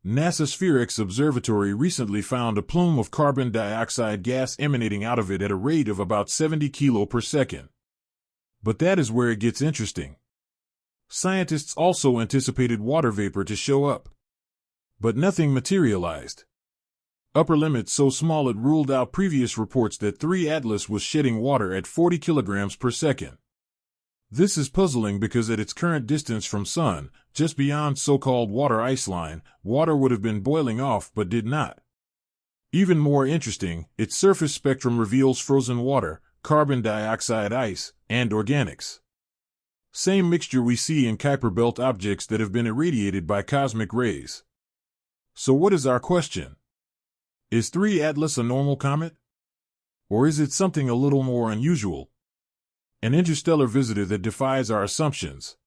NASA's Spherex Observatory recently found a plume of carbon dioxide gas emanating out of it at a rate of about 70 kilo per second. But that is where it gets interesting. Scientists also anticipated water vapor to show up. But nothing materialized. Upper limits so small it ruled out previous reports that 3 Atlas was shedding water at 40 kilograms per second. This is puzzling because at its current distance from Sun, just beyond so-called water ice line, water would have been boiling off but did not. Even more interesting, its surface spectrum reveals frozen water, carbon dioxide ice, and organics. Same mixture we see in Kuiper Belt objects that have been irradiated by cosmic rays. So what is our question? Is 3 Atlas a normal comet? Or is it something a little more unusual? An interstellar visitor that defies our assumptions.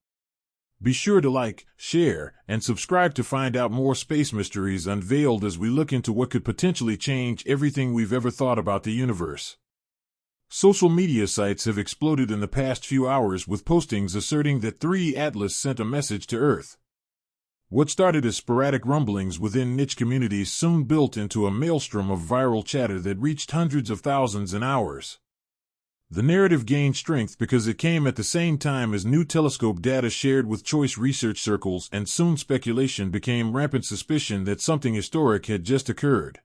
Be sure to like, share, and subscribe to find out more space mysteries unveiled as we look into what could potentially change everything we've ever thought about the universe. Social media sites have exploded in the past few hours with postings asserting that 3 Atlas sent a message to Earth. What started as sporadic rumblings within niche communities soon built into a maelstrom of viral chatter that reached hundreds of thousands in hours. The narrative gained strength because it came at the same time as new telescope data shared with choice research circles, and soon speculation became rampant suspicion that something historic had just occurred.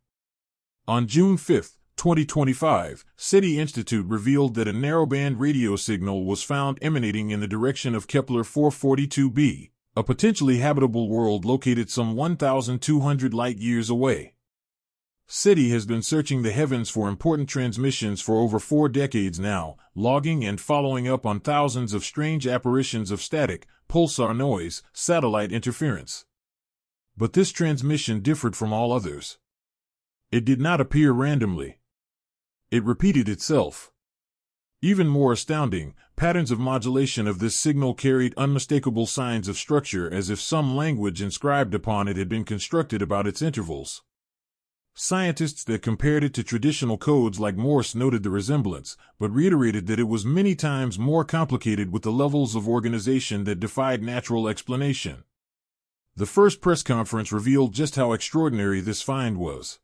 On June 5, 2025, SETI Institute revealed that a narrowband radio signal was found emanating in the direction of Kepler 442b, a potentially habitable world located some 1,200 light-years away. SETI has been searching the heavens for important transmissions for over 4 decades now, logging and following up on thousands of strange apparitions of static, pulsar noise, satellite interference. But this transmission differed from all others. It did not appear randomly. It repeated itself. Even more astounding, patterns of modulation of this signal carried unmistakable signs of structure, as if some language inscribed upon it had been constructed about its intervals. Scientists that compared it to traditional codes like Morse noted the resemblance, but reiterated that it was many times more complicated with the levels of organization that defied natural explanation. The first press conference revealed just how extraordinary this find was.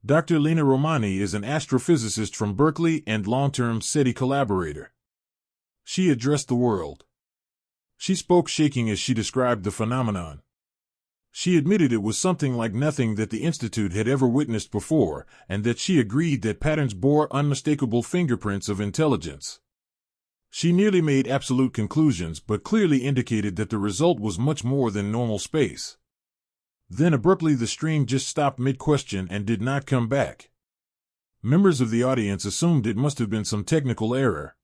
Dr. Lena Romani is an astrophysicist from Berkeley and long-term SETI collaborator. She addressed the world. She spoke shaking as she described the phenomenon. She admitted it was something like nothing that the Institute had ever witnessed before, and that she agreed that patterns bore unmistakable fingerprints of intelligence. She nearly made absolute conclusions, but clearly indicated that the result was much more than normal space. Then abruptly the stream just stopped mid-question and did not come back. Members of the audience assumed it must have been some technical error.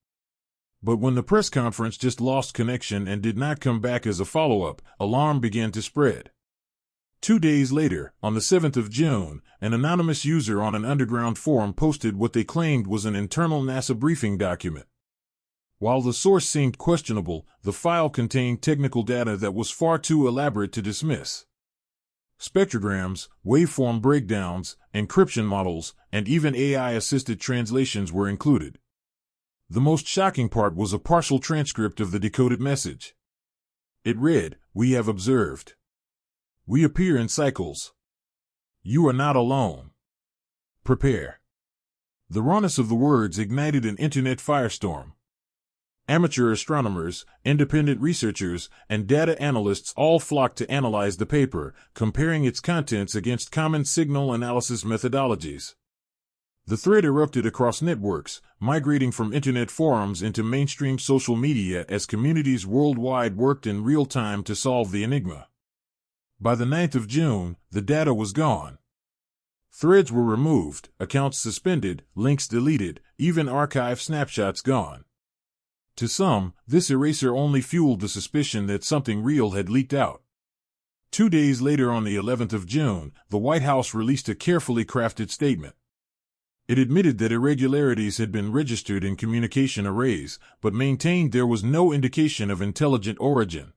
But when the press conference just lost connection and did not come back as a follow-up, alarm began to spread. 2 days later, on the 7th of June, an anonymous user on an underground forum posted what they claimed was an internal NASA briefing document. While the source seemed questionable, the file contained technical data that was far too elaborate to dismiss. Spectrograms, waveform breakdowns, encryption models, and even AI-assisted translations were included. The most shocking part was a partial transcript of the decoded message. It read, "We have observed. We appear in cycles. You are not alone. Prepare." The rawness of the words ignited an internet firestorm. Amateur astronomers, independent researchers, and data analysts all flocked to analyze the paper, comparing its contents against common signal analysis methodologies. The thread erupted across networks, migrating from internet forums into mainstream social media as communities worldwide worked in real time to solve the enigma. By the 9th of June, the data was gone. Threads were removed, accounts suspended, links deleted, even archive snapshots gone. To some, this erasure only fueled the suspicion that something real had leaked out. 2 days later, on the 11th of June, the White House released a carefully crafted statement. It admitted that irregularities had been registered in communication arrays, but maintained there was no indication of intelligent origin.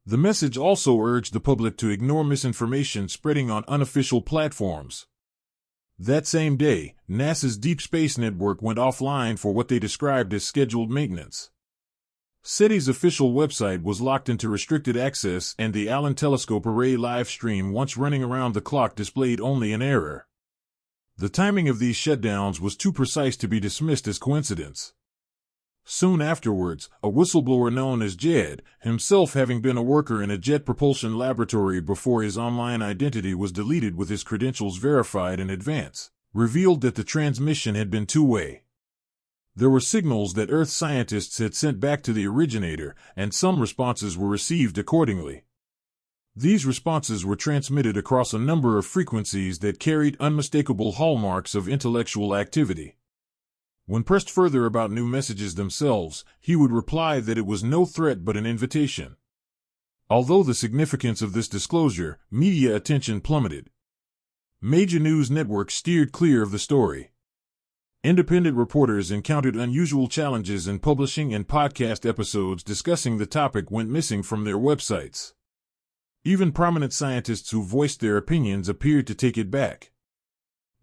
The message also urged the public to ignore misinformation spreading on unofficial platforms. That same day, NASA's Deep Space Network went offline for what they described as scheduled maintenance. SETI's official website was locked into restricted access, and the Allen Telescope Array live stream, once running around the clock, displayed only an error. The timing of these shutdowns was too precise to be dismissed as coincidence. Soon afterwards, a whistleblower known as Jed, himself having been a worker in a jet propulsion laboratory before his online identity was deleted with his credentials verified in advance, revealed that the transmission had been two-way. There were signals that Earth scientists had sent back to the originator, and some responses were received accordingly. These responses were transmitted across a number of frequencies that carried unmistakable hallmarks of intellectual activity. When pressed further about new messages themselves, he would reply that it was no threat but an invitation. Although the significance of this disclosure, media attention plummeted. Major news networks steered clear of the story. Independent reporters encountered unusual challenges, and publishing and podcast episodes discussing the topic went missing from their websites. Even prominent scientists who voiced their opinions appeared to take it back.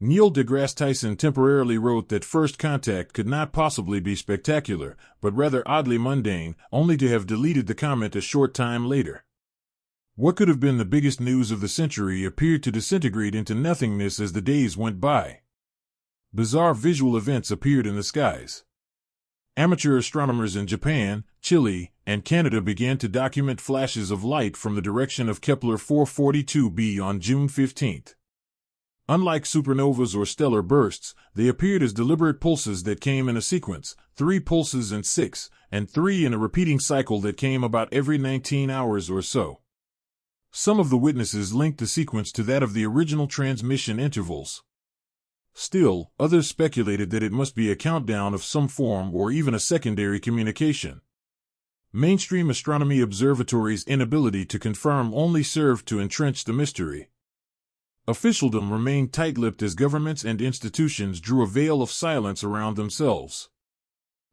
Neil deGrasse Tyson temporarily wrote that First Contact could not possibly be spectacular, but rather oddly mundane, only to have deleted the comment a short time later. What could have been the biggest news of the century appeared to disintegrate into nothingness as the days went by. Bizarre visual events appeared in the skies. Amateur astronomers in Japan, Chile, and Canada began to document flashes of light from the direction of Kepler 442b on June 15. Unlike supernovas or stellar bursts, they appeared as deliberate pulses that came in a sequence, 3 pulses in 6, and 3 in a repeating cycle that came about every 19 hours or so. Some of the witnesses linked the sequence to that of the original transmission intervals. Still, others speculated that it must be a countdown of some form or even a secondary communication. Mainstream astronomy observatories' inability to confirm only served to entrench the mystery. Officialdom remained tight-lipped as governments and institutions drew a veil of silence around themselves.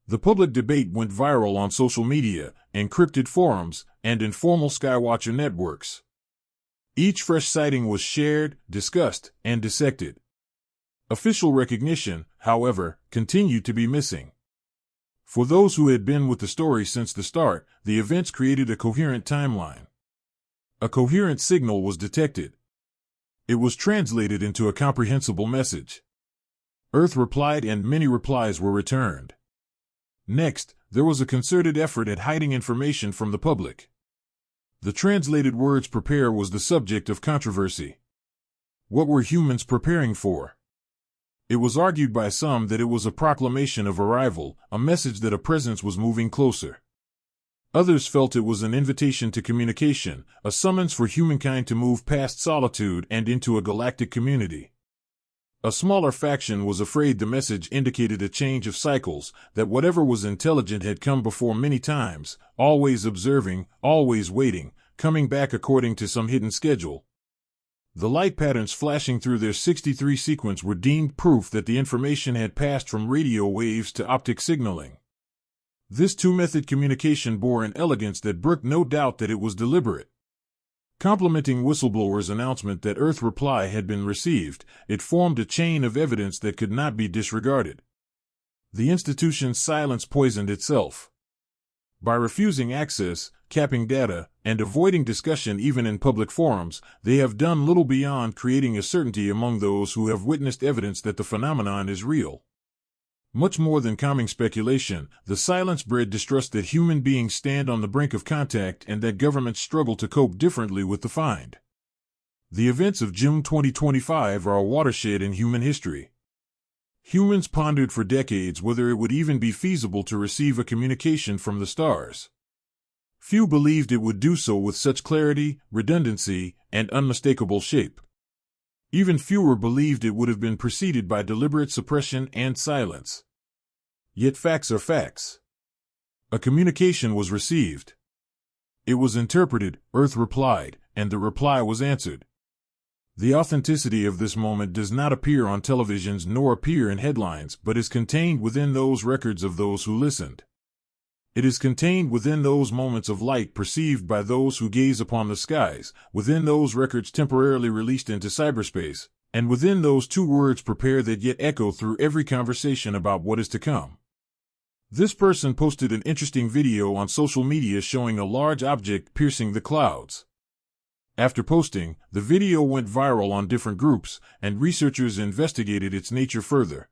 The public debate went viral on social media, encrypted forums, and informal skywatcher networks. Each fresh sighting was shared, discussed, and dissected. Official recognition, however, continued to be missing. For those who had been with the story since the start, the events created a coherent timeline. A coherent signal was detected. It was translated into a comprehensible message. Earth replied, and many replies were returned. Next, there was a concerted effort at hiding information from the public. The translated words "prepare" was the subject of controversy. What were humans preparing for? It was argued by some that it was a proclamation of arrival, a message that a presence was moving closer. Others felt it was an invitation to communication, a summons for humankind to move past solitude and into a galactic community. A smaller faction was afraid the message indicated a change of cycles, that whatever was intelligent had come before many times, always observing, always waiting, coming back according to some hidden schedule. The light patterns flashing through their 63 sequence were deemed proof that the information had passed from radio waves to optic signaling. This two-method communication bore an elegance that brooked no doubt that it was deliberate. Complementing whistleblowers' announcement that Earth reply had been received, it formed a chain of evidence that could not be disregarded. The institution's silence poisoned itself. By refusing access, capping data, and avoiding discussion even in public forums, they have done little beyond creating a certainty among those who have witnessed evidence that the phenomenon is real. Much more than calming speculation, the silence bred distrust that human beings stand on the brink of contact and that governments struggle to cope differently with the find. The events of June 2025 are a watershed in human history. Humans pondered for decades whether it would even be feasible to receive a communication from the stars. Few believed it would do so with such clarity, redundancy, and unmistakable shape. Even fewer believed it would have been preceded by deliberate suppression and silence. Yet facts are facts. A communication was received. It was interpreted, Earth replied, and the reply was answered. The authenticity of this moment does not appear on televisions nor appear in headlines, but is contained within those records of those who listened. It is contained within those moments of light perceived by those who gaze upon the skies, within those records temporarily released into cyberspace, and within those two words "prepare" that yet echo through every conversation about what is to come. This person posted an interesting video on social media showing a large object piercing the clouds. After posting, the video went viral on different groups, and researchers investigated its nature further.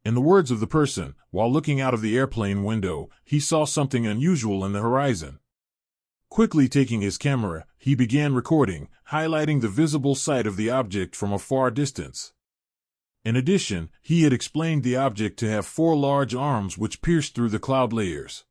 In the words of the person, while looking out of the airplane window, he saw something unusual in the horizon. Quickly taking his camera, he began recording, highlighting the visible sight of the object from a far distance. In addition, he had explained the object to have 4 large arms which pierced through the cloud layers.